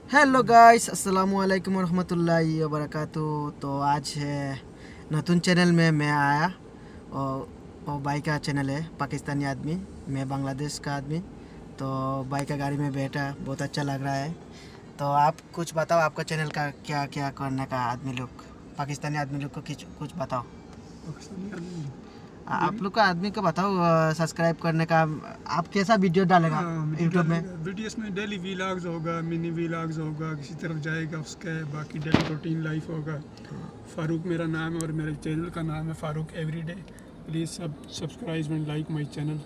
Hello guys, अस्सलाम वालेकुम रहमतुल्लाहि व बरकातुहू। तो आज है नतून चैनल में मैं आया और भाई का चैनल है पाकिस्तानी आदमी, मैं बांग्लादेश का आदमी। तो भाई का गाड़ी में बैठा, बहुत अच्छा लग रहा है। तो आप कुछ बताओ, आपका चैनल का क्या क्या करने का, आदमी लोग पाकिस्तानी आदमी लोग को कुछ बताओ। पाकिस्तानी आदमी आप लोग का आदमी को बताओ सब्सक्राइब करने का। आप कैसा वीडियो डालेगा यूट्यूब में? वीडियोस में डेली व्लॉग्स होगा, मिनी व्लॉग्स होगा, किसी तरफ जाएगा उसका, बाकी डेली रूटीन लाइफ होगा। फारूक मेरा नाम है और मेरे चैनल का नाम है फारूक एवरीडे। प्लीज़ सब subscribe and like my channel.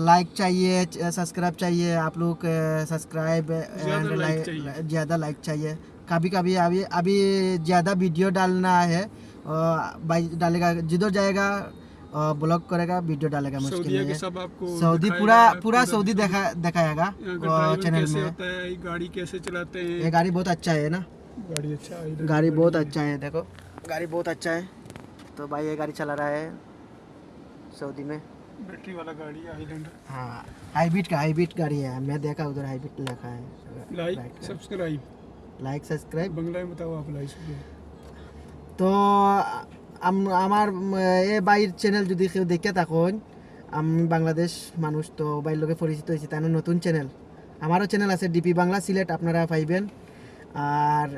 Like चाहिए, सब्सक्राइब चाहिए आप लोग, सब्सक्राइब ज़्यादा एंड लाइक चाहिए। ज़्यादा लाइक चाहिए। कभी कभी अभी अभी ज़्यादा वीडियो डालना है, भाई डालेगा जिधर जाएगा, ब्लॉग करेगा, वीडियो डालेगा, मुश्किल सऊदीया नहीं के है। सब आपको सऊदी दिखाएगा, पूरा सऊदी दिखाएगा यहाँ का ड्राइवर चैनल कैसे में। होता है, ये गाड़ी कैसे चलाते ये हैं। गाड़ी बहुत अच्छा है ना, गाड़ी अच्छा है, इधर गाड़ी बहुत है। अच्छा है, देखो गाड़ी बहुत अच्छा है। तो भाई ये गाड़ी चला रहा है सऊदी में। बैटरी वाला गाड़ी है, आइलैंड। हाँ, हाईब्रिड गाड़ी है, मैं देखा उधर हाईब्रिड लिखा है। Like subscribe like subscribe. Bangla में बताओ आप लाइक। তো আমার এ বাইর চ্যানেল যদি কেউ দেখে থাকুন, আমি বাংলাদেশ মানুষ, তো বাইর লোকে পরিচিত হয়েছি, তার নতুন চ্যানেল, আমারও চ্যানেল আছে ডিপি বাংলা সিলেট, আপনারা পাইবেন। আর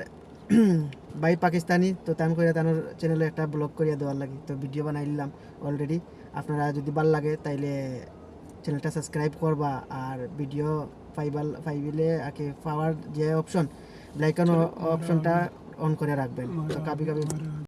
ভাই পাকিস্তানি, তো তেমন করে তার চ্যানেলে একটা ব্লগ করিয়া দেওয়ার লাগে, তো ভিডিও বানাই নিলাম অলরেডি। আপনারা যদি ভালো লাগে তাইলে চ্যানেলটা সাবস্ক্রাইব করবা, আর ভিডিও পাইবিলে আগে পাওয়ার যে অপশন, লাইকন অপশনটা অন করে রাখবেন। তো কাবি